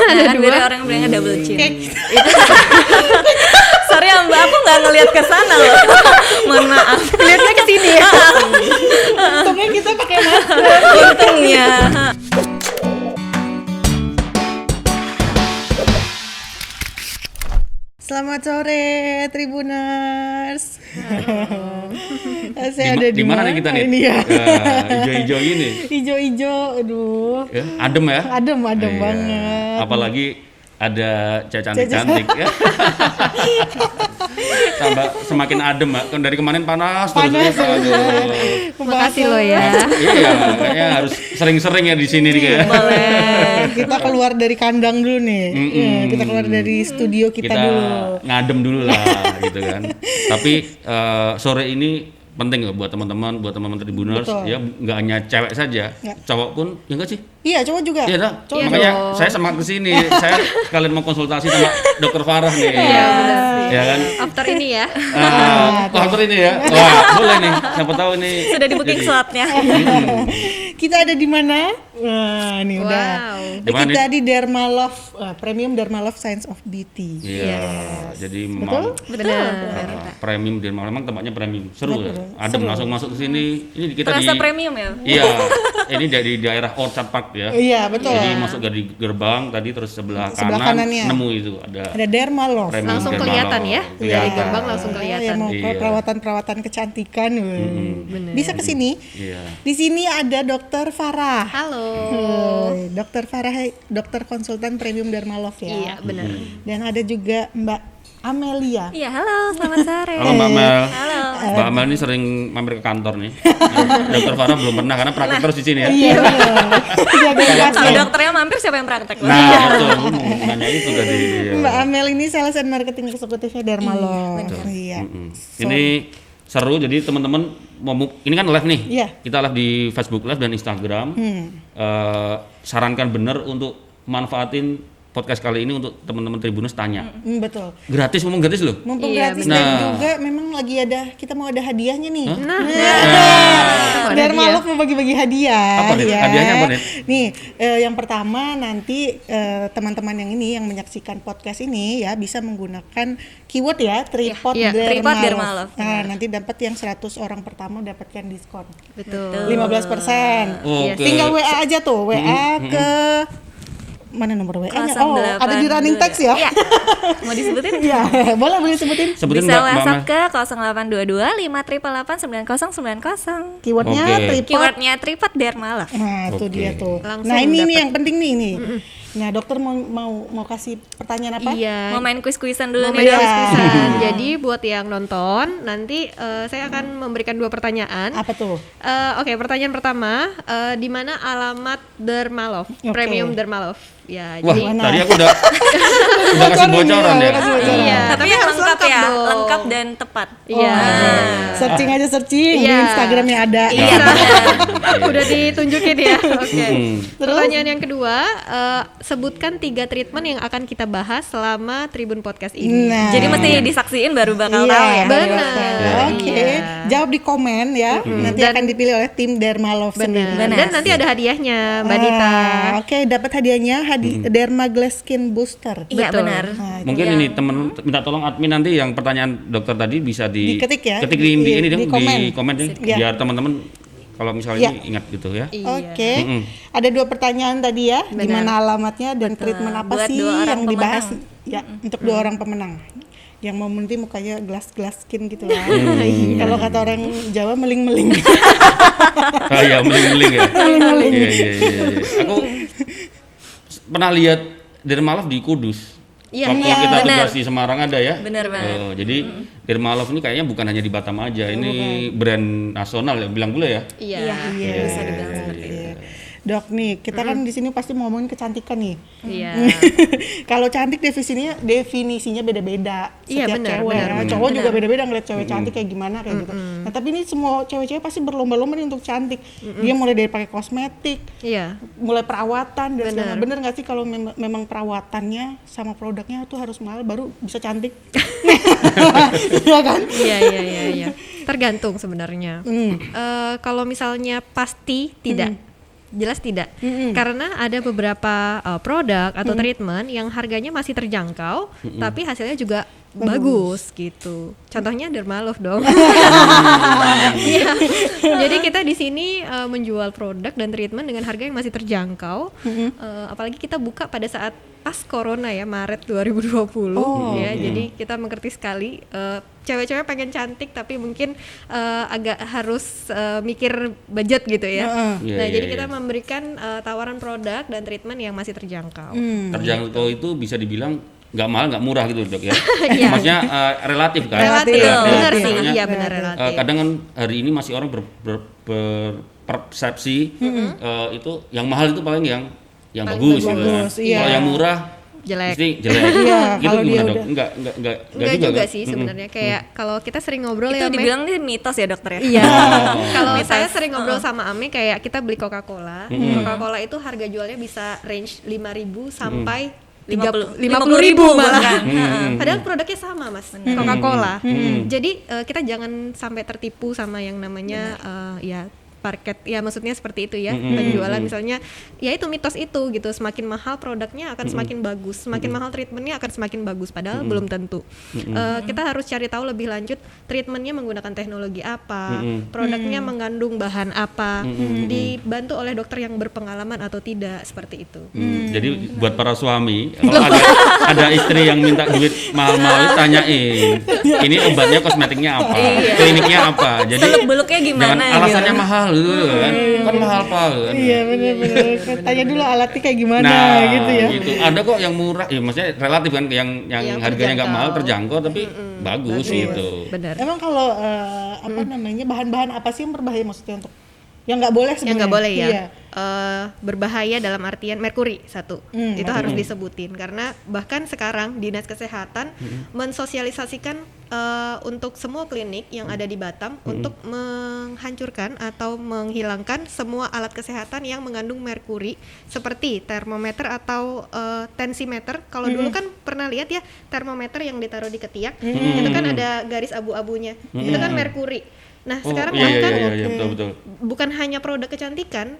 kan biasanya orang bilangnya double chin. Itu sorry ya Mbak, aku nggak ngelihat ke sana loh. Mohon maaf. Lihatnya ke sini ya. Untungnya kita pakai masker. Untungnya. Selamat sore Tribuners. Saya ada di mana nih kita nih? Ini ya. Hijau-hijau ini. Hijau-hijau, aduh. Ya, adem ya? Adem Iya. banget. Apalagi ada cewek cantik-cantik ya. Tambah semakin adem, Mbak. Kan dari kemarin panas terus. Panas. Makasih lo ya. Iya, kayaknya harus sering-sering ya di sini nih kayak. Boleh. Kita keluar dari kandang dulu nih. Kita keluar dari studio kita dulu. Ngadem dulu lah gitu kan. Tapi sore ini penting loh buat teman-teman Tribuners. Betul. Ya nggak hanya cewek saja, cowok pun ya enggak sih? Iya, cowok juga. Iya dah. Cowok Makanya dong. saya semangat kesini. Saya sekalian mau konsultasi sama Dokter Farah nih. Iya, benar sih. Ya kan? After ini ya. After ini ya. Wah, boleh nih. Siapa tahu ini. Sudah di booking jadi- slotnya. Kita ada di mana? Wah, nih udah. Di mana Kita di Dermalove, Premium Dermalove Science of Beauty. Iya. Jadi memang premium dan memang tempatnya premium. Seru ya. Adem langsung masuk ke sini. Ini kita Terasa di premium ya. Iya. Ini dari daerah Orchard Park ya. Iya, betul. Jadi masuk dari gerbang tadi terus sebelah Sebelah kanan kanannya. nemu itu ada Ada Dermalove. premium Langsung Dermalove. kelihatan ya, dari Kelihatan. gerbang langsung Yang kelihatan. mau Iya. perawatan kecantikan, bisa ke sini. Iya. Di sini ada Dokter Farah. Halo. Dokter Farah, dokter konsultan Premium Dermalove ya. Iya, benar. Dan ada juga Mbak Amelia. Iya, halo, selamat sore. Halo Mbak Mel. Halo. Mbak Mel ini sering mampir ke kantor nih. Dokter Farah belum pernah karena praktek terus di sini ya. Iya. Jagain Kalau pasien. dokternya mampir siapa yang praktek? Nah, betul. Aku mau nanya itu tadi. Iya. Mbak Amel ini sales and marketing eksekutifnya Dermalove. Iya. Ini seru, jadi teman-teman ini kan live nih. Iya. Kita live di Facebook Live dan Instagram. Sarankan benar untuk manfaatin podcast kali ini untuk teman-teman Tribuners tanya. Betul. Gratis, ngomong gratis loh. Mumpung Iya, gratis benar. dan juga memang lagi kita mau ada hadiahnya nih. Ada Dermalove mau bagi-bagi hadiah. Apa nih? ya. Hadiahnya apa nih? Nih, yang pertama nanti teman-teman yang menyaksikan podcast ini ya bisa menggunakan keyword ya tripod Iya, tripod Dermalove. Dermalove. Nah, nanti dapat yang 100 orang pertama dapatkan diskon. Betul. 15%. Oke. Tinggal WA aja tuh, WA ke mana nomor WA-nya? 08 Oh, ada di running text ya? Iya. Mau disebutin? Iya, boleh sebutin. Sebutin Bisa Mbak WhatsApp Mel. ke 0822 588 9090. Keywordnya Oke. tripod. Keywordnya tripod Dermalove. Nah, itu Oke. dia tuh. Langsung Nah, ini nih dapet. yang penting nih. Nah, dokter mau kasih pertanyaan apa? Iya. Mau main kuis-kuisan dulu Mau nih main dok. kuis-kuisan. Jadi buat yang nonton nanti saya akan memberikan 2 pertanyaan. Apa tuh? Oke, pertanyaan pertama, di mana alamat Dermalove, Oke. Premium Dermalove? Ya, Wah, jadi tadi aku udah kasih bocoran ya. iya. Tapi yang harus lengkap ya, dong. lengkap dan tepat. Iya. Searching aja searching di Iya. Instagramnya ada. Iya. Udah ditunjukin ya. Oke. Terus? Pertanyaan yang kedua, sebutkan 3 treatment yang akan kita bahas selama Tribun Podcast ini. Nah, Jadi mesti disaksiin baru bakal iya, tahu ya. Benar. Oke, Iya. jawab di komen ya. Nanti Dan- akan dipilih oleh tim Dermalove sendiri. Benar. Dan nanti ada hadiahnya, Mbak Dita. Oke, dapat hadiahnya Derma Glass Skin Booster. Iya Betul. benar. Nah, Mungkin ini temen minta tolong admin nanti yang pertanyaan dokter tadi bisa Diketik ya, ketik di ini di dong, komen. di komen nih, Iya. biar teman-teman kalau Iya. misalnya ini ingat gitu ya. Oke, ada 2 pertanyaan tadi ya, di mana alamatnya dan treatment apa Buat sih 2 orang yang dibahas pemenang. ya untuk 2 orang pemenang. Yang mau nanti mukanya glass skin gitu lah. Kalau kata orang Jawa meling-meling. Oh iya, meling-meling ya. Iya. Aku pernah lihat Dermalove di Kudus. Iya, Waktu iya, kita benar. tugas di Semarang ada ya. Benar banget. Jadi Dermalove ini kayaknya bukan hanya di Batam aja, ini brand nasional ya, bilang boleh ya. Iya. Bisa dibilang seperti itu. Dok nih, kita kan di sini pasti mau ngomongin kecantikan nih. Iya. Kalau cantik definisinya beda-beda. Iya, Setiap benar, cewek benar, ya. Cowok juga beda-beda ngeliat cewek cantik kayak gimana kayak gitu. Nah, tapi ini semua cewek-cewek pasti berlomba-lomba nih untuk cantik. Dia mulai dari pakai kosmetik, Iya. mulai perawatan dan segala. Benar. Bener nggak sih kalau memang perawatannya sama produknya tuh harus mahal baru bisa cantik? Iya kan? Iya. Tergantung sebenarnya. Kalau misalnya pasti tidak. Jelas tidak. Karena ada beberapa produk atau treatment yang harganya masih terjangkau, tapi hasilnya juga bagus gitu. Contohnya Dermalove dong. Iya. Jadi kita di sini menjual produk dan treatment dengan harga yang masih terjangkau. Apalagi kita buka pada saat pas corona ya, Maret 2020 ya. Jadi kita mengerti sekali cewek-cewek pengen cantik tapi mungkin agak harus mikir budget gitu ya. Nah, jadi kita memberikan tawaran produk dan treatment yang masih terjangkau. Terjangkau itu bisa dibilang nggak mahal, nggak murah gitu dok ya. Maksudnya relatif kan. Relatif, Ya, benar sih. makanya, Iya benar relatif. kadang kan hari ini masih orang berpersepsi itu yang mahal itu paling yang bagus gitu kan. iya. Kalau yang murah Jelek. mesti jelek. Iya, Gitu kalau dia gimana dok? udah- Enggak Enggak juga kan? sih sebenarnya. Kayak kalau kita sering ngobrol Itu ya Ame. dibilang ini mitos ya dokter ya? Iya. Oh. Kalau saya sering ngobrol sama Ame kayak kita beli Coca-Cola. Coca-Cola itu harga jualnya bisa range 5.000 sampai 50.000 malah. Padahal produknya sama Mas, Coca-Cola. Jadi kita jangan sampai tertipu sama yang namanya ya market, ya maksudnya seperti itu ya, penjualan misalnya, ya itu mitos itu gitu, semakin mahal produknya akan semakin bagus, semakin mahal treatmentnya akan semakin bagus, padahal belum tentu. Kita harus cari tahu lebih lanjut treatmentnya menggunakan teknologi apa, produknya mengandung bahan apa, dibantu oleh dokter yang berpengalaman atau tidak, seperti itu. Jadi buat para suami, kalau ada istri yang minta duit mahal-mahal, tanyain, ini obatnya, kosmetiknya apa, kliniknya apa. Jadi Seluk-beluknya gimana jangan alasannya gitu. mahal gitu kan, kan mahal pak kan. Iya benar-benar. Tanya dulu alatnya kayak gimana Nah, gitu ya. gitu. Ada kok yang murah, ya maksudnya relatif kan, yang Yang harganya nggak mahal, terjangkau. terjangkau, tapi bagus gitu. Benar. Emang kalau apa namanya, bahan-bahan apa sih yang berbahaya maksudnya untuk yang nggak boleh sebenarnya? Yang nggak boleh ya, Iya. berbahaya dalam artian merkuri satu, itu harus merkuri. disebutin karena bahkan sekarang dinas kesehatan mensosialisasikan untuk semua klinik yang ada di Batam untuk menghancurkan atau menghilangkan semua alat kesehatan yang mengandung merkuri seperti termometer atau tensimeter. Kalau dulu kan pernah lihat ya termometer yang ditaruh di ketiak, itu kan ada garis abu-abunya, itu kan merkuri. Nah, Oh, sekarang iya, bahkan iya, betul. bukan hanya produk kecantikan,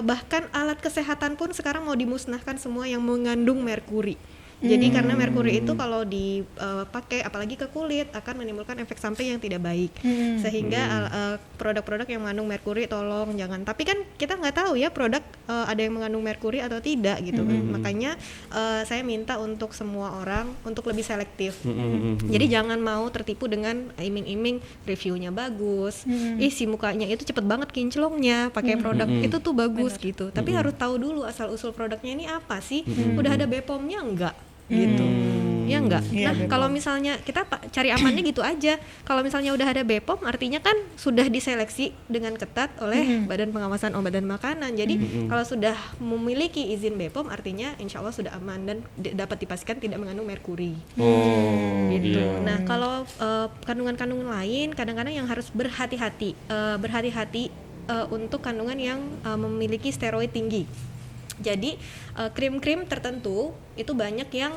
bahkan alat kesehatan pun sekarang mau dimusnahkan semua yang mengandung merkuri. Jadi karena merkuri itu kalau dipakai apalagi ke kulit akan menimbulkan efek samping yang tidak baik. Sehingga produk-produk yang mengandung merkuri tolong jangan. Tapi kan kita nggak tahu ya produk ada yang mengandung merkuri atau tidak gitu kan. Makanya saya minta untuk semua orang untuk lebih selektif. Jadi jangan mau tertipu dengan iming-iming reviewnya bagus. Ih si mukanya itu cepet banget kinclongnya pakai produk itu tuh bagus gitu. Tapi harus tahu dulu asal usul produknya ini apa sih? Udah ada BPOM-nya enggak? Gitu. Ya enggak. Iya, Nah, BPOM. kalau misalnya kita cari amannya gitu aja. Kalau misalnya udah ada BPOM artinya kan sudah diseleksi dengan ketat oleh Badan Pengawasan Obat dan Makanan. Jadi kalau sudah memiliki izin BPOM artinya insya Allah sudah aman dan dapat dipastikan tidak mengandung merkuri. Oh, Gitu. iya. Nah, kalau kandungan-kandungan lain kadang-kadang yang harus berhati-hati untuk kandungan yang memiliki steroid tinggi. Jadi krim-krim tertentu itu banyak yang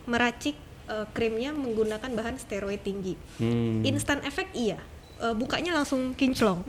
meracik krimnya menggunakan bahan steroid tinggi. Instan efek iya. Bukanya langsung kinclong,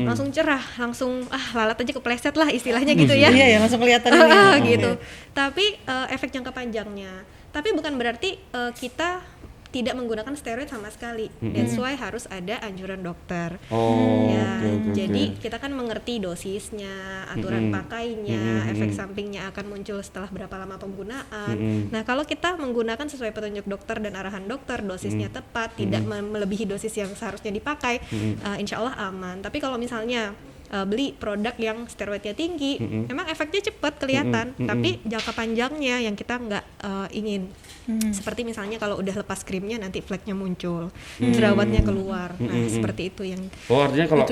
langsung cerah, langsung lalat aja kepleset lah istilahnya gitu ya. Iya ya, langsung kelihatan ini. Gitu. Tapi efek jangka panjangnya. Tapi bukan berarti kita tidak menggunakan steroid sama sekali. That's why harus ada anjuran dokter. Oh, Ya, oke. jadi kita kan mengerti dosisnya, aturan pakainya, efek sampingnya akan muncul setelah berapa lama penggunaan. Nah, kalau kita menggunakan sesuai petunjuk dokter dan arahan dokter, dosisnya tepat, tidak melebihi dosis yang seharusnya dipakai, insya Allah aman. Tapi kalau misalnya beli produk yang steroidnya tinggi, memang efeknya cepat kelihatan, tapi jangka panjangnya yang kita nggak ingin. Seperti misalnya kalau udah lepas krimnya nanti fleknya muncul, jerawatnya keluar. Nah, seperti itu yang Oh, artinya kalau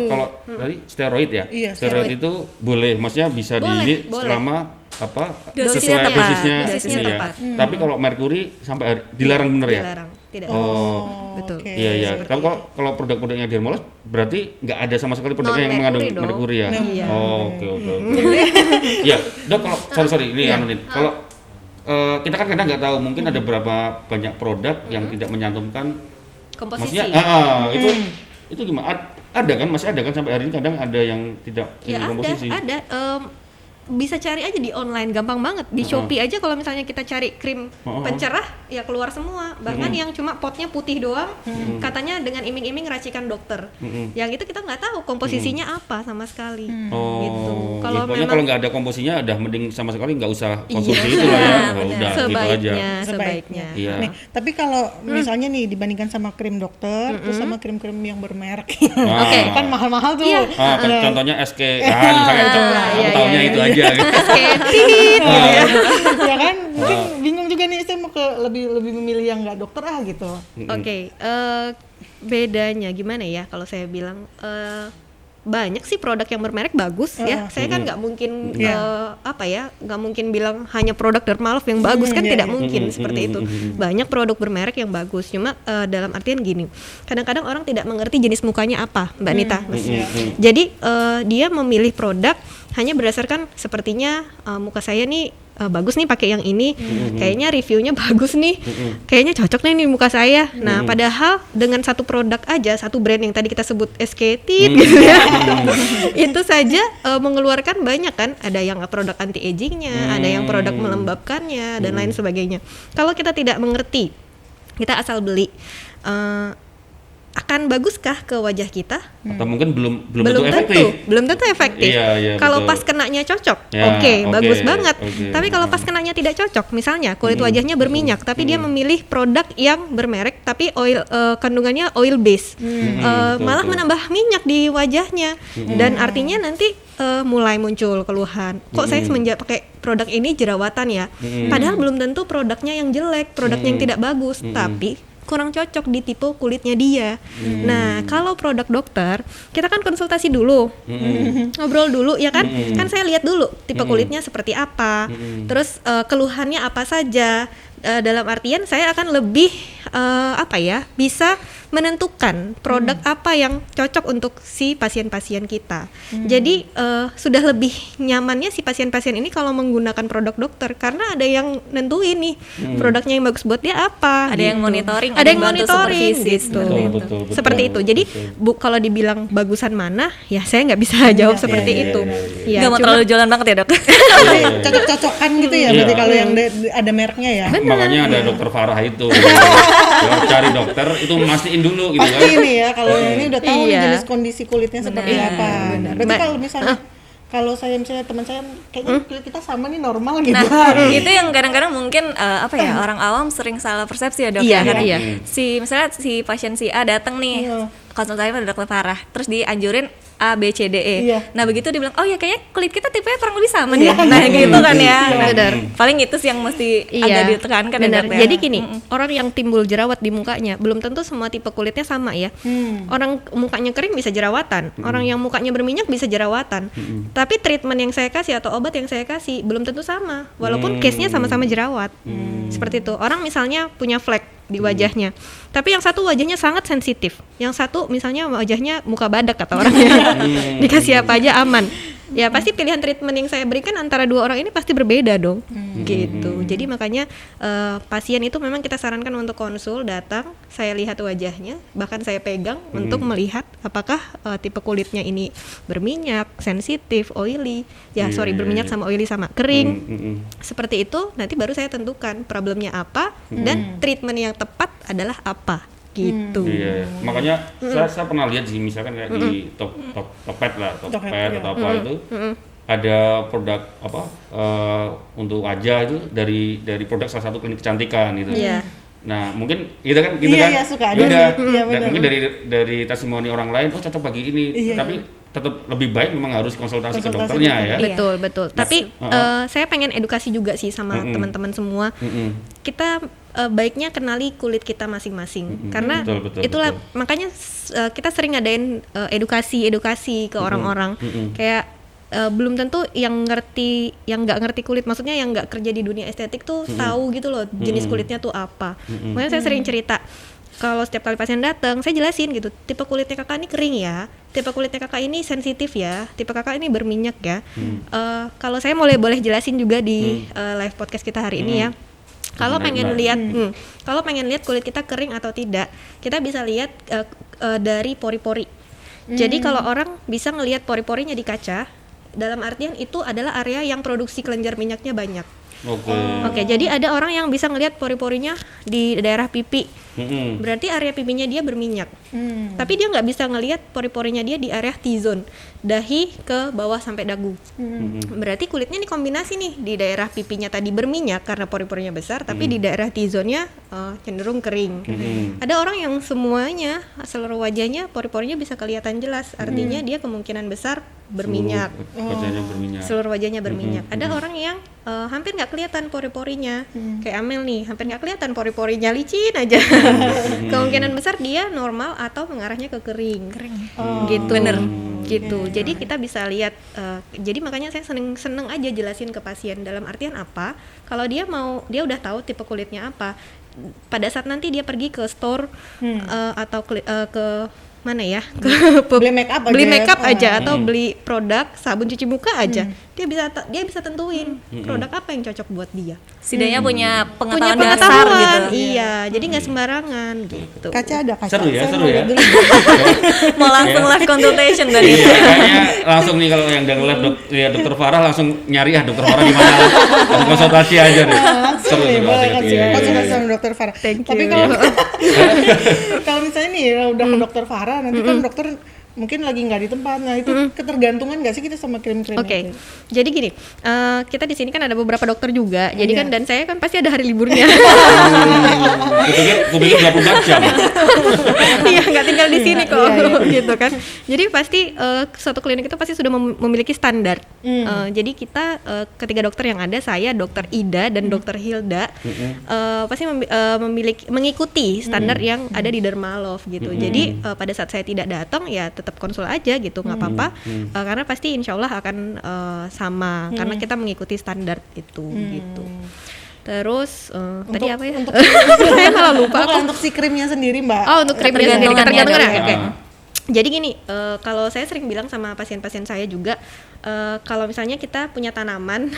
tadi steroid ya? Iya, steroid itu boleh, maksudnya bisa Boleh, di selama apa? Dosisnya sesuai tepat. dosisnya. Dosisnya ini ya. tepat. Tapi kalau merkuri sampai dilarang bener ya? dilarang, tidak. Oh, Betul. oke. iya iya. Seperti Tapi kalau produk-produknya Dermolos berarti nggak ada sama sekali produknya yang mengandung Non-merkuri dong. merkuri ya? Iya. Oh, oke. Iya, dok kalau sorry ini Anunin. Kalau kita kan kadang nggak tahu, mungkin ada berapa banyak produk yang tidak menyantumkan, Komposisi. maksudnya itu gimana? ada kan, masih ada kan sampai hari ini kadang ada yang tidak Ya komposisi. ada. Bisa cari aja di online, gampang banget. Di Shopee aja kalau misalnya kita cari krim pencerah, ya keluar semua. Bahkan yang cuma potnya putih doang, katanya dengan iming-iming racikan dokter. Yang itu kita nggak tahu komposisinya apa sama sekali. Gitu. Kalau Kalau kalau nggak ada komposisinya, udah mending sama sekali nggak usah konsumsi itu lah ya. benar. Udah gitu aja. Sebaiknya. Iya. Nih, tapi kalau misalnya nih dibandingkan sama krim dokter, terus sama krim-krim yang bermerek, Oke. kan mahal-mahal tuh. Iya. Contohnya SK, misalnya aku taunya itu aja. Gitu. Ya kan, mungkin bingung juga nih, saya mau lebih memilih yang nggak dokter gitu. Oke, bedanya gimana ya kalau saya bilang banyak sih produk yang bermerek bagus ya. Saya kan nggak mungkin nggak mungkin bilang hanya produk Dermalove yang bagus kan, tidak mungkin seperti itu. Banyak produk bermerek yang bagus. Cuma dalam artian gini, kadang-kadang orang tidak mengerti jenis mukanya apa, Mbak Nita. Jadi dia memilih produk hanya berdasarkan sepertinya muka saya nih bagus nih pakai yang ini, kayaknya reviewnya bagus nih, kayaknya cocok nih muka saya. Nah, padahal dengan satu produk aja, satu brand yang tadi kita sebut SK gitu ya, itu saja mengeluarkan banyak kan. Ada yang produk anti agingnya, ada yang produk melembabkannya dan lain sebagainya. Kalau kita tidak mengerti, kita asal beli, akan baguskah ke wajah kita? Atau mungkin belum tentu efektif. Iya, kalau betul. pas kenanya cocok, Ya, oke, bagus banget. oke. Tapi kalau pas kenanya tidak cocok, misalnya kulit wajahnya berminyak, tapi dia memilih produk yang bermerek, tapi oil kandungannya oil base, malah menambah minyak di wajahnya, dan artinya nanti mulai muncul keluhan. Kok saya semenjak pakai produk ini jerawatan ya? Padahal belum tentu produknya yang jelek, produknya yang tidak bagus, tapi kurang cocok di tipe kulitnya dia. Nah, kalau produk dokter, kita kan konsultasi dulu, ngobrol dulu ya kan? Kan saya lihat dulu tipe kulitnya seperti apa, terus keluhannya apa saja. Dalam artian saya akan lebih bisa menentukan produk apa yang cocok untuk si pasien-pasien kita. Jadi sudah lebih nyamannya si pasien-pasien ini kalau menggunakan produk dokter, karena ada yang nentuin nih produknya yang bagus buat dia apa. Ada yang monitoring, ada yang bantu monitoring supervisi, gitu. Betul. Seperti itu. Jadi kalau dibilang bagusan mana, ya saya nggak bisa jawab seperti itu. Ya, Nggak mau terlalu jualan banget ya dok. Cocok-cocokan gitu ya, berarti kalau yang ada mereknya ya. Makanya ada dokter Farah itu. Kalau cari dokter itu mastiin dulu gitu Pasti kan. ini ya, kalau ini udah tahu nih Iya. jenis kondisi kulitnya seperti apa. Berarti kalau misalnya kalau saya misalnya teman saya kayaknya kulit kita sama nih, normal gitu. Nah, itu yang kadang-kadang mungkin orang awam sering salah persepsi ya dok. Iya, Karena iya. misalnya si pasien si A datang nih konsultasi pada dokter Farah, terus dianjurin A, B, C, D, E. Iya. Nah begitu dibilang, oh ya kayaknya kulit kita tipenya kurang lebih sama deh. Nah gitu kan ya. Nah, Benar. paling itu sih yang mesti agak ditekankan ya benar. dok ya. Jadi gini, orang yang timbul jerawat di mukanya belum tentu semua tipe kulitnya sama ya. Orang mukanya kering bisa jerawatan, orang yang mukanya berminyak bisa jerawatan. Tapi treatment yang saya kasih atau obat yang saya kasih belum tentu sama, walaupun case-nya sama-sama jerawat. Seperti itu. Orang misalnya punya flek di wajahnya, tapi yang satu wajahnya sangat sensitif, yang satu misalnya wajahnya muka badak kata orangnya, dikasih apa aja aman. Ya pasti pilihan treatment yang saya berikan antara dua orang ini pasti berbeda dong, gitu. Jadi makanya pasien itu memang kita sarankan untuk konsul, datang, saya lihat wajahnya, bahkan saya pegang untuk melihat apakah tipe kulitnya ini berminyak, sensitif, oily, berminyak sama oily sama kering, seperti itu. Nanti baru saya tentukan problemnya apa dan treatment yang tepat adalah apa. Gitu. Iya, makanya saya pernah lihat sih, misalkan kayak di Tokped atau apa itu ada produk untuk wajah itu dari produk salah satu klinik kecantikan gitu. Iya. Nah mungkin gitu kan, Iya, suka ada udah, sih. Iya, dan benar. mungkin dari testimoni orang lain, cocok bagi ini, tapi tetap lebih baik memang harus konsultasi ke dokternya ya. Betul. Tapi saya pengen edukasi juga sih sama teman-teman semua. Kita baiknya kenali kulit kita masing-masing, karena Betul, itulah makanya kita sering ngadain edukasi ke orang-orang. Kayak belum tentu yang nggak ngerti kulit, maksudnya yang nggak kerja di dunia estetik tuh tahu gitu loh jenis kulitnya tuh apa. Makanya saya sering cerita, kalau setiap kali pasien datang saya jelasin gitu, tipe kulitnya kakak ini kering ya, tipe kulitnya kakak ini sensitif ya, tipe kakak ini berminyak ya. Kalau saya boleh jelasin juga di live podcast kita hari ini ya. Kalau pengen lihat kulit kita kering atau tidak, kita bisa lihat dari pori-pori. Jadi kalau orang bisa ngelihat pori-porinya di kaca, dalam artian itu adalah area yang produksi kelenjar minyaknya banyak. Oke, jadi ada orang yang bisa ngelihat pori-porinya di daerah pipi. Berarti area pipinya dia berminyak. Tapi dia nggak bisa ngelihat pori-porinya dia di area T-zone, dahi ke bawah sampai dagu. Berarti kulitnya ini kombinasi nih, di daerah pipinya tadi berminyak karena pori-porinya besar, tapi di daerah T-zone-nya cenderung kering. Ada orang yang semuanya, seluruh wajahnya pori-porinya bisa kelihatan jelas, artinya dia kemungkinan besar berminyak. Seluruh wajahnya berminyak. Ada orang yang hampir nggak kelihatan pori-porinya, kayak Amel nih, hampir nggak kelihatan pori-porinya, licin aja. Kemungkinan besar dia normal atau mengarahnya ke kering. Gitu. Bener. Gitu. Jadi kita bisa lihat. Jadi makanya saya seneng aja jelasin ke pasien dalam artian apa. Kalau dia dia udah tahu tipe kulitnya apa. Pada saat nanti dia pergi ke store atau ke mana ya, beli make up aja atau beli produk sabun cuci muka aja, dia bisa tentuin produk apa yang cocok buat dia. Setidaknya punya pengetahuan dasar gitu. Iya, jadi nggak sembarangan gitu. Kaca ada kaca. Seru ya. Mau langsung live consultation tadi. Iya, kayaknya langsung nih kalau yang udah lihat Dokter Farah langsung nyari Dokter Farah di mana. Langsung konsultasi aja deh. Langsung nih, boleh konsultasi sama Dokter Farah. Tapi kalau misalnya nih udah ke Dokter Farah, nanti kan dokter mungkin lagi nggak di tempat, nah itu ketergantungan nggak sih kita sama krim-krim? Oke. Jadi gini, kita di sini kan ada beberapa dokter juga, jadi kan dan saya kan pasti ada hari liburnya. Gue pikir 24 jam. Iya, nggak tinggal di sini kok, gitu kan. Jadi pasti suatu klinik itu pasti sudah memiliki standar. Jadi kita ketiga dokter yang ada, saya, Dokter Ida dan Dokter Hilda, pasti mengikuti standar yang ada di Dermalove gitu. Jadi pada saat saya tidak datang ya tetap konsul aja gitu, nggak apa-apa, karena pasti insya Allah akan sama karena kita mengikuti standar itu gitu. Terus tadi apa ya? Saya malah lupa. Untuk si krimnya sendiri, Mbak. Oh, untuk krimnya sendiri ketergantungan ya. Oke. Ah. Jadi gini, kalau saya sering bilang sama pasien-pasien saya juga, kalau misalnya kita punya tanaman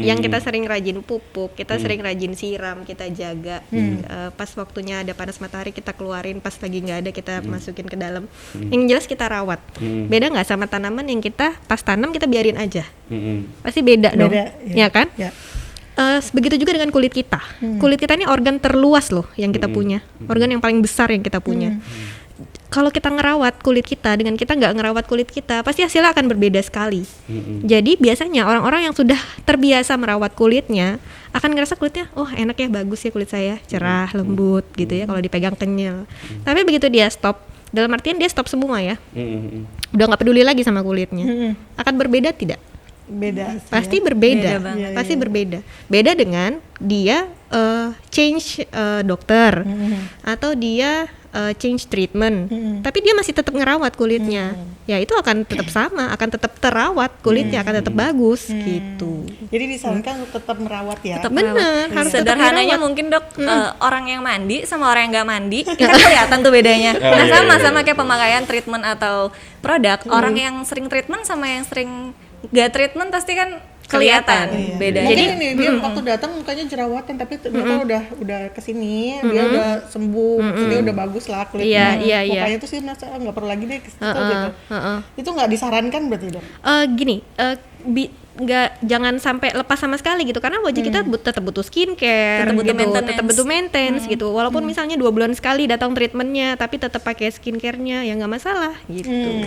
yang kita sering rajin pupuk, kita sering rajin siram, kita jaga, pas waktunya ada panas matahari kita keluarin, pas lagi nggak ada kita masukin ke dalam. Yang jelas kita rawat. Beda nggak sama tanaman yang kita pas tanam kita biarin aja? Pasti beda dong, ya kan? Ya. Begitu juga dengan kulit kita. Kulit kita ini organ terluas loh yang kita punya, organ yang paling besar yang kita punya. Kalau kita ngerawat kulit kita dengan kita nggak ngerawat kulit kita, pasti hasilnya akan berbeda sekali. Jadi biasanya orang-orang yang sudah terbiasa merawat kulitnya akan ngerasa kulitnya, oh enak ya, bagus ya kulit saya, cerah, lembut gitu ya kalau dipegang kenyal. Tapi begitu dia stop, dalam artian dia stop semua ya, udah nggak peduli lagi sama kulitnya, akan berbeda tidak? Beda sih, pasti ya. berbeda, Pasti berbeda. Beda dengan dia change dokter atau dia change treatment, tapi dia masih tetap ngerawat kulitnya, ya itu akan tetap sama, akan tetap terawat kulitnya, akan tetap bagus gitu. Jadi disarankan untuk tetap merawat ya. Tetap Benar, harus tetap sederhananya merawat. mungkin Dok, orang yang mandi sama orang yang nggak mandi kan kelihatan tuh bedanya. Nah sama kayak pemakaian treatment atau produk, orang yang sering treatment sama yang sering nggak treatment pasti kan kelihatan bedanya. Jadi ini dia waktu datang mukanya jerawatan, tapi ternyata udah kesini, dia udah sembuh, dia udah bagus lah kulitnya. Mukanya tuh sih merasa nggak perlu lagi deh ke situ gitu. Itu nggak disarankan berarti, Dok? Gini, jangan sampai lepas sama sekali gitu, karena wajah kita tetap butuh skincare, tetap butuh maintenance gitu. Walaupun misalnya 2 bulan sekali datang treatmentnya, tapi tetap pakai skincare-nya ya nggak masalah gitu.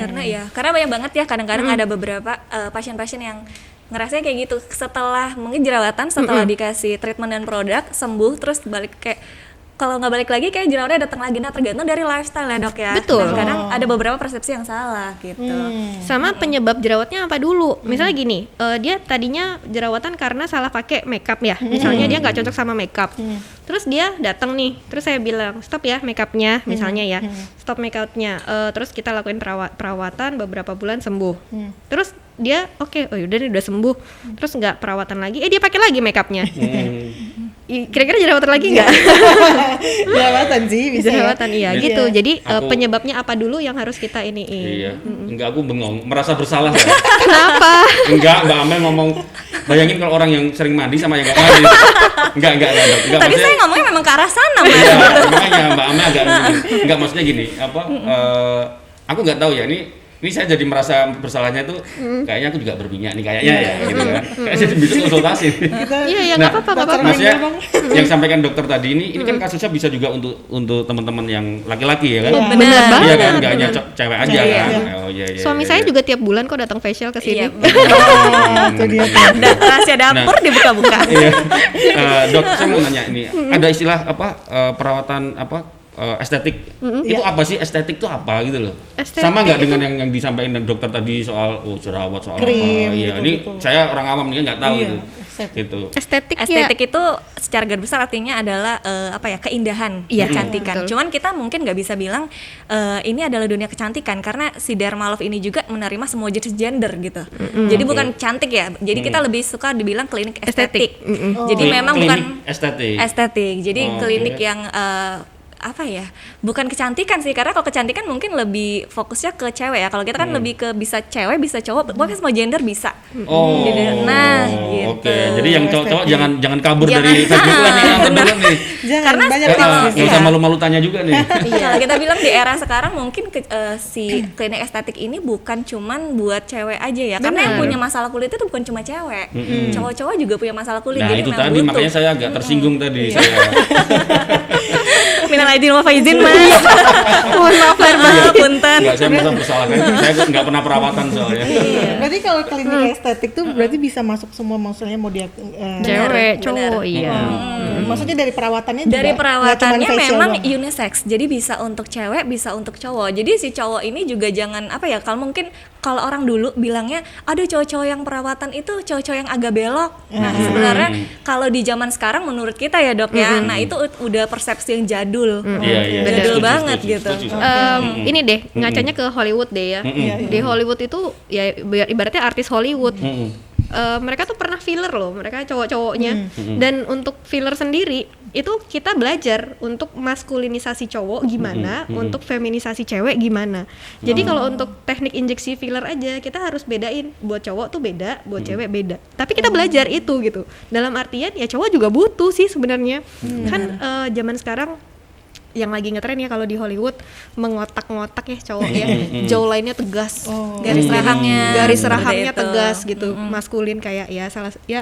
Karena banyak banget ya kadang-kadang ada beberapa pasien-pasien yang ngerasanya kayak gitu, setelah mungkin jerawatan, setelah dikasih treatment dan produk sembuh, terus balik kayak kalau nggak balik lagi kayak jerawatnya datang lagi. Nah tergantung dari lifestyle ya Dok ya. Betul. Nah, kadang ada beberapa persepsi yang salah gitu. Sama penyebab jerawatnya apa dulu? Misalnya gini, dia tadinya jerawatan karena salah pakai makeup ya. Misalnya dia nggak cocok sama makeup. Terus dia datang nih, terus saya bilang stop ya makeupnya, misalnya ya, stop makeupnya. Terus kita lakuin perawatan beberapa bulan sembuh. Terus dia oke, oh yaudah nih udah sembuh. Terus nggak perawatan lagi, dia pakai lagi makeupnya. Kira-kira jerawatan lagi nggak? Jerawatan sih bisa. Jerawatan iya gitu. Jadi Aku- penyebabnya apa dulu yang harus kita iniin? Iya. Enggak, aku bengong, merasa bersalah ya. Kenapa? Enggak, Mbak Amel ngomong, bayangin kalau orang yang sering mandi sama yang nggak mandi. Enggak, Dok. Enggak, Tadi maksudnya- saya ngomongnya memang ke arah sana Mas. Iya, makanya Mbak Ame agak enggak, maksudnya gini, aku nggak tahu ya ini saya jadi merasa bersalahnya tuh kayaknya aku juga berminyak nih kayaknya ya gitu kan. Kayaknya jadi bisa konsultasi. Iya, ya nggak apa-apa. Maksudnya yang sampaikan dokter tadi ini kan kasusnya bisa juga untuk teman-teman yang laki-laki ya kan. Oh, benar banget. Iya kan, nggak hanya cewek aja kan. Oh iya. Suami saya juga tiap bulan kok datang facial ke sini. Itu dia. Rahasia dapur dibuka-buka. Iya. Dok, saya mau nanya ini, ada istilah apa perawatan apa estetik itu apa sih? Estetik itu apa gitu loh? Estetik Sama nggak dengan yang disampaikan dan dokter tadi soal jerawat soal krim, apa? Iya, gitu, ini gitu. saya orang awam nih nggak tahu Iya, gitu. estetik. Gitu. Estetik itu secara garis besar artinya adalah keindahan, kecantikan. betul. Cuman kita mungkin nggak bisa bilang ini adalah dunia kecantikan karena si Dermalove ini juga menerima semua jenis gender gitu. Jadi bukan cantik ya. Jadi kita lebih suka dibilang klinik estetik. Jadi memang bukan estetik. Jadi klinik yang bukan kecantikan sih, karena kalau kecantikan mungkin lebih fokusnya ke cewek ya. Kalau kita kan lebih ke bisa cewek, bisa cowok, pokoknya semua gender bisa. Oh. Nah, gitu. Oke. Jadi yang cowok-cowok jangan kabur dari Facebook lah nih, nonton dulu nih. Jangan Karena banyak kalau- tips. Nggak usah malu-malu tanya juga nih. Kalau kita bilang di era sekarang mungkin si klinik estetik ini bukan cuman buat cewek aja ya, karena yang punya masalah kulit itu bukan cuma cewek, cowok-cowok juga punya masalah kulit. Nah jadi itu memang tadi butuh. makanya saya agak tersinggung tadi saya. Minal aidin wal faizin mas. Mohon maaf lahir batin. Punten. Nggak, saya merasa bersalah kan. Saya nggak pernah perawatan soalnya. Berarti kalau klinik estetik tuh berarti bisa masuk semua, maksudnya mau dia Cewek, Benar. cowok, iya. maksudnya dari perawatannya juga Dari nggak perawatannya cuman facial memang doang. unisex, jadi bisa untuk cewek, bisa untuk cowok. Jadi si cowok ini juga jangan kalau mungkin kalau orang dulu bilangnya ada cowok-cowok yang perawatan itu cowok-cowok yang agak belok. Nah sebenarnya kalau di zaman sekarang menurut kita ya dok ya, nah itu udah persepsi yang jadul, Iya. jadul Setuju, banget setuju, gitu. setuju. Ini deh ngacanya ke Hollywood deh ya. Di Hollywood itu ya ibaratnya artis Hollywood. Mereka tuh pernah filler loh, mereka cowok-cowoknya. Dan untuk filler sendiri itu kita belajar untuk maskulinisasi cowok gimana, untuk feminisasi cewek gimana. Jadi kalau untuk teknik injeksi filler aja kita harus bedain, buat cowok tuh beda, buat cewek beda. Tapi kita belajar itu gitu. Dalam artian ya cowok juga butuh sih sebenarnya. Kan zaman sekarang yang lagi ngetren ya kalau di Hollywood mengotak-ngotak ya cowok ya, jawline-nya tegas, Garis rahangnya rahangnya seperti itu. tegas gitu, maskulin kayak ya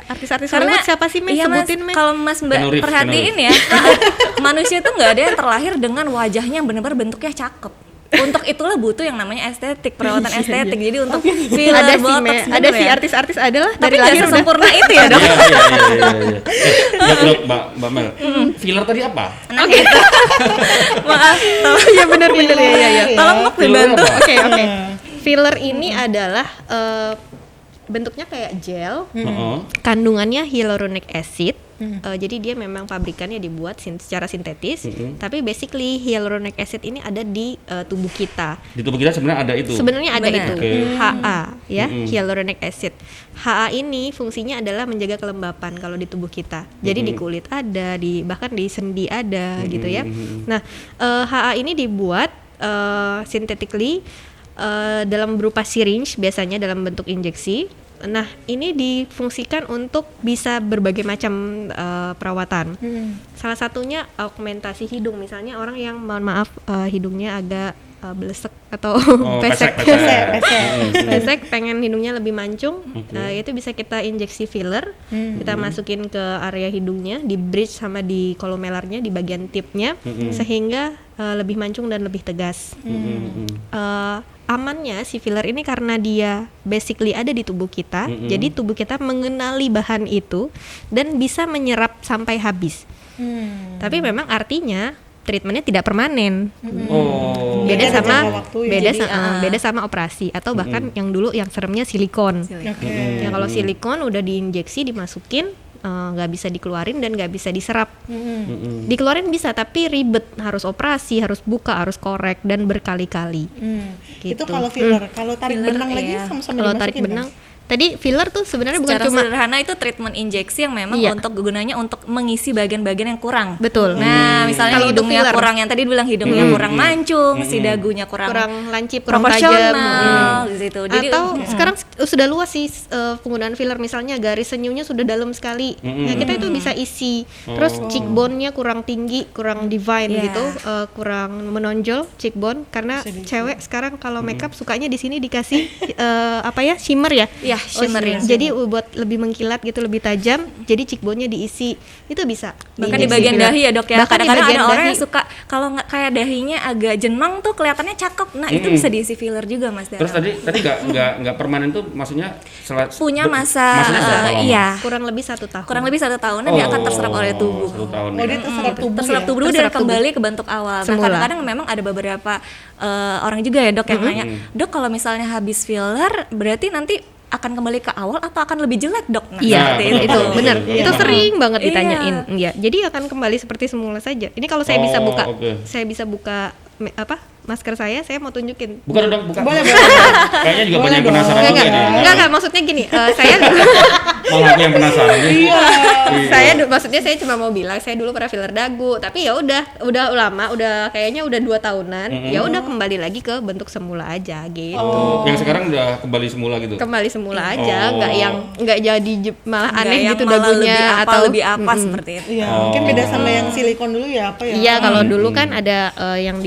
artis-artis Karena Hollywood siapa sih Mes? iya, Mas, Sebutin Mes. kalau Mas Mbak Keanu Reeves, perhatiin ya, manusia tuh nggak ada yang terlahir dengan wajahnya yang benar-benar bentuknya cakep. Untuk itulah butuh yang namanya estetik, perawatan estetik. Jadi untuk filler, Ada sih botox, Me, bener ada sih ya. artis-artis adalah Tapi dari nggak lahir udah. sesempurna itu ya dok. Iya. Dok, Mbak Mel. Filler tadi apa? Nah gitu. Maaf, tolong Iya benar-benar ya. tolong Mbak dibantu. Oke. Filler ini adalah bentuknya kayak gel, kandungannya hyaluronic acid. Jadi dia memang pabrikannya dibuat secara sintetis, tapi basically hyaluronic acid ini ada di tubuh kita. Di tubuh kita sebenarnya ada itu. Sebenarnya ada Benar. itu, Oke. HA ya, hyaluronic acid. HA ini fungsinya adalah menjaga kelembapan kalau di tubuh kita. Jadi di kulit ada, bahkan di sendi ada gitu ya. Nah, HA ini dibuat synthetically dalam berupa syringe biasanya dalam bentuk injeksi. Nah, ini difungsikan untuk bisa berbagai macam perawatan. Salah satunya augmentasi hidung, misalnya orang yang mohon maaf hidungnya agak belesek atau pesek, pesek, pengen hidungnya lebih mancung, itu bisa kita injeksi filler, kita masukin ke area hidungnya, di bridge sama di kolomelarnya, di bagian tipnya, sehingga lebih mancung dan lebih tegas. Amannya si filler ini karena dia basically ada di tubuh kita, jadi tubuh kita mengenali bahan itu dan bisa menyerap sampai habis. Tapi memang artinya treatmentnya tidak permanen. Beda Ada sama jangka waktu ya. beda sama operasi atau bahkan yang dulu yang seremnya silikon. Oke. Ya kalau silikon udah diinjeksi dimasukin nggak bisa dikeluarin dan nggak bisa diserap. Dikeluarin bisa tapi ribet, harus operasi, harus buka, harus korek dan berkali-kali. Itu Gitu. kalau filler, kalau tarik Filler, benang lagi iya. sama-sama Kalau dimasukin tarik kan? benang, Tadi filler tuh sebenarnya bukan Secara cuma sederhana itu treatment injeksi yang memang Iya. untuk gunanya untuk mengisi bagian-bagian yang kurang. betul. Nah, misalnya Kalau untuk hidungnya filler. kurang, yang tadi bilang hidungnya kurang mancung, si dagunya kurang lancip, kurang tajam. proporsional di situ. Jadi Atau sekarang sudah luas sih penggunaan filler, misalnya garis senyumnya sudah dalam sekali. Nah, kita itu bisa isi. Terus cheekbone-nya kurang tinggi, kurang divine Iya. gitu, kurang menonjol cheekbone karena cewek sekarang kalau makeup sukanya di sini dikasih shimmer ya. Iya, shimmering. Jadi buat lebih mengkilat gitu, lebih tajam, jadi cheekbone-nya diisi. Itu bisa. bahkan di diinjeksi bagian filler. dahi ya dok ya, Bahkan di kadang-kadang bagian ada orang dahi. yang suka kalau nggak kayak dahinya agak jenong tuh kelihatannya cakep, nah itu bisa diisi filler juga mas Dara. Terus tadi nggak permanen tuh maksudnya Punya masa masanya berapa lama? iya kurang lebih 1 tahun. kurang lebih 1 tahunan dia akan terserap oleh tubuh. 1 tahun. Oh, dia terserap tubuh Terserap ya? tubuh dan Terserap tubuh. kembali ke bentuk awal. Nah, Semula. kadang-kadang memang ada beberapa orang juga ya dok yang nanya, dok kalau misalnya habis filler berarti nanti akan kembali ke awal atau akan lebih jelek dok? Nah, Iya, seperti betul, itu. itu betul. benar. Iya. Itu sering banget Iya. ditanyain. Iya. Jadi akan kembali seperti semula saja. Ini kalau saya bisa Oh, buka, oke. saya bisa buka masker saya mau tunjukin. Bukan dong, bukan. Boleh, Kayaknya juga banyak yang penasaran juga nih. Enggak, maksudnya gini, saya Malah aku yang penasaran nih. Iya. maksudnya saya cuma mau bilang saya dulu pernah filler dagu, tapi ya udah lama, kayaknya udah 2 tahunan, ya udah kembali lagi ke bentuk semula aja gitu. Oh, yang sekarang udah kembali semula gitu. Kembali semula aja, Oh. nggak jadi malah Nggak aneh yang gitu malah dagunya lebih apa seperti itu. Iya, mungkin beda sama yang silikon dulu ya, apa ya? Iya, kalau dulu kan ada yang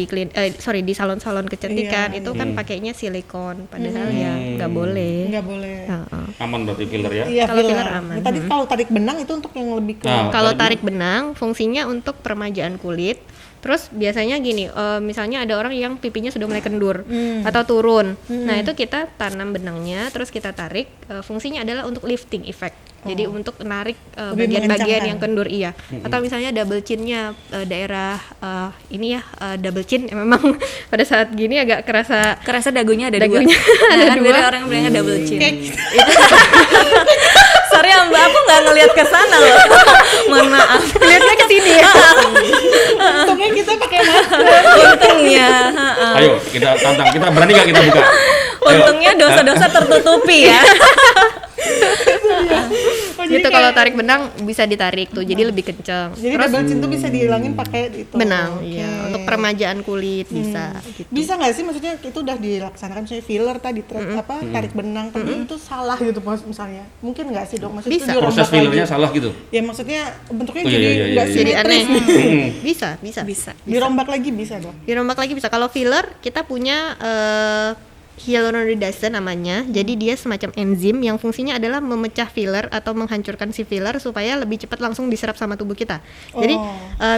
di salon-salon kecantikan Iya, itu kan pakainya silikon, padahal ya nggak boleh. Nggak boleh. Heeh. Aman berarti filler ya. Iya, Kalau filler. filler aman. Tadi kalau tarik benang itu untuk yang lebih ke Nah, Kalau tadi- tarik benang fungsinya untuk peremajaan kulit. Terus biasanya gini, misalnya ada orang yang pipinya sudah mulai kendur atau turun. Nah, itu kita tanam benangnya, terus kita tarik. Fungsinya adalah untuk lifting effect. Jadi untuk menarik Lebih bagian-bagian mengencangkan. yang kendur, iya. Atau misalnya double chinnya daerah ini ya double chin memang pada saat gini agak kerasa. Kerasa dagunya ada Dagunya dua. ada Nah, kan dua. beda orang yang bilangnya double chin. kayak Sorry ya mbak, aku nggak ngelihat ke sana loh. Mohon maaf. Lihatnya ke sini ya. untungnya kita pakai masker. Untungnya, heeh. Ayo kita tantang, kita berani nggak kita buka? Ayo. Untungnya dosa-dosa tertutupi ya. Oh, jadi Gitu kayak- kalau tarik benang bisa ditarik tuh, jadi lebih kenceng. Jadi double chin tuh bisa dihilangin pakai itu. Benang, Oke. iya. Untuk peremajaan kulit bisa. Gitu. Bisa nggak sih, maksudnya itu udah dilaksanakan misalnya filler tadi tarik benang tapi itu salah gitu misalnya, mungkin nggak sih dok, maksudnya Bisa. itu dirombak Proses fillernya lagi. salah gitu. Ya maksudnya bentuknya Oh, iya, jadi iya, iya, nggak iya. Jadi aneh. simetris. Bisa. Bisa. Dirombak lagi bisa dok. Dirombak lagi bisa. Kalau filler kita punya hyaluronidase namanya. Jadi dia semacam enzim yang fungsinya adalah memecah filler atau menghancurkan si filler supaya lebih cepat langsung diserap sama tubuh kita. Jadi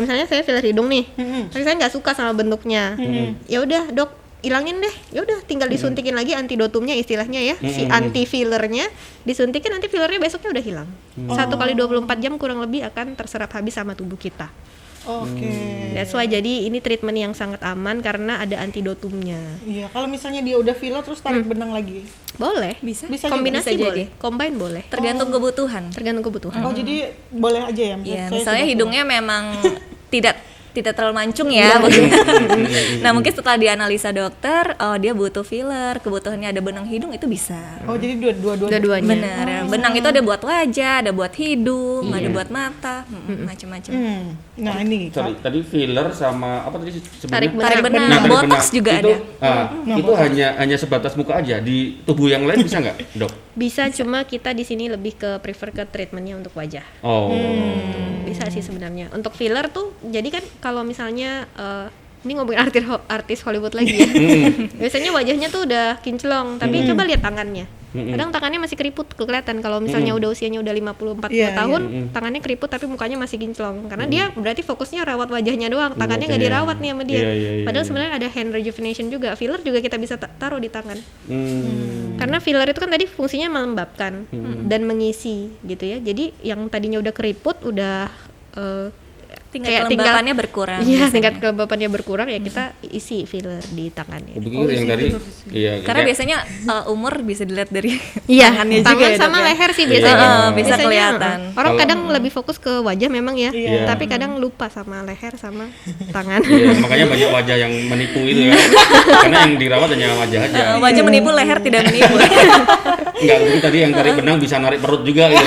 misalnya saya filler hidung nih, tapi saya nggak suka sama bentuknya. Ya udah dok, ilangin deh. Ya udah tinggal disuntikin lagi antidotumnya istilahnya ya. Si anti fillernya disuntikin, nanti fillernya besoknya udah hilang. 1x24 jam kurang lebih akan terserap habis sama tubuh kita. Oke. That's why jadi ini treatment yang sangat aman karena ada antidotumnya. Iya, kalau misalnya dia udah filler terus tarik benang lagi. Boleh, Bisa. Bisa kombinasi juga. boleh, combine boleh, Tergantung kebutuhan. tergantung kebutuhan. Oh, jadi boleh aja ya? Iya, Saya misalnya sudah hidungnya memang tidak terlalu mancung ya. Nah, mungkin setelah dianalisa dokter, oh dia butuh filler, kebutuhannya ada benang hidung, itu bisa. Oh, jadi dua-duanya. Dua-duanya. Benar. Benang itu ada buat wajah, ada buat hidung, ada buat mata, macam-macam. Nah, ini Sorry, tadi filler sama apa tadi sebelumnya? Tarik Tarik benang, Nah, tarik botox benang. juga itu, ada. itu hanya sebatas muka aja, di tubuh yang lain bisa nggak, dok? Bisa, cuma kita di sini lebih ke prefer ke treatmentnya untuk wajah. Oh, Bisa sih sebenarnya. Untuk filler tuh, jadi kan kalau misalnya ini ngomongin artis Hollywood lagi ya. Biasanya wajahnya tuh udah kinclong, tapi coba lihat tangannya. Kadang tangannya masih keriput kelihatan kalau misalnya udah usianya udah 50-40 Iya, tahun, tangannya keriput tapi mukanya masih kinclong. Karena dia berarti fokusnya rawat wajahnya doang, tangannya nggak dirawat nih sama dia. Iya. Padahal sebenarnya ada hand rejuvenation juga. Filler juga kita bisa taruh di tangan. Hmm. Karena filler itu kan tadi fungsinya melembabkan dan mengisi gitu ya. Jadi yang tadinya udah keriput udah tingkat kelembapannya berkurang. Iya, biasanya. tingkat kelembapannya berkurang ya kita isi filler di tangannya. Aku pikir yang tadi iya Karena kayak- biasanya umur bisa dilihat dari Iya, tangannya juga tangan ya, sama Dok, ya? leher sih Iya. biasanya. Bisa Biasanya, kelihatan. Orang Kalau- kadang lebih fokus ke wajah memang ya, Iya. tapi kadang lupa sama leher sama tangan. Iya, makanya banyak wajah yang menipu itu kan. Karena yang dirawat hanya wajah aja. Wajah menipu, leher tidak menipu. Enggak, mungkin tadi yang tarik benang bisa narik perut juga gitu.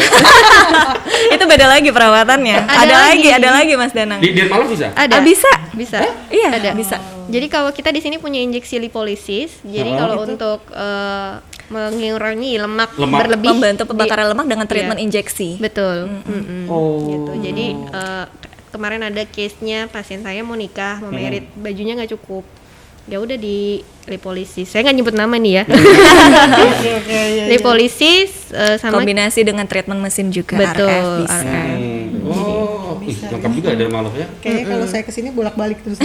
Itu beda lagi perawatannya. Ada lagi Mas Danang. Di Malang bisa? Ada. Bisa. Bisa. Iya, Ada. bisa. Jadi kalau kita di sini punya injeksi lipolisis, jadi kalau untuk mengurangi lemak Lemak. berlebih, Membantu pembakaran di- lemak dengan treatment Iya. injeksi. Betul. Oh. Gitu. Jadi kemarin ada case-nya pasien saya mau nikah, mau merit, bajunya nggak cukup. Ya udah di lipolisis. Saya nggak nyebut nama nih ya. Lipolisis sama Kombinasi dengan treatment mesin juga. betul. RF bisa. RF. Oh, lengkap juga dari Malang ya. Kayaknya kalau saya kesini bolak-balik terus.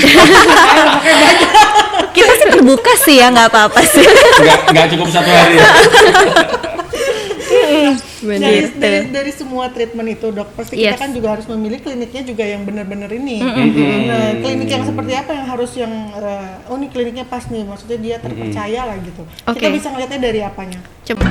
Kita sih terbuka sih ya, nggak apa-apa sih. Enggak cukup 1 hari ya. Dari semua treatment itu dok, pasti Yes. kita kan juga harus memilih kliniknya juga yang benar-benar ini. Nah, klinik yang seperti apa yang harus yang oh ini kliniknya pas nih, maksudnya dia terpercaya lah gitu. Kita Oke. bisa ngeliatnya dari apanya? Coba.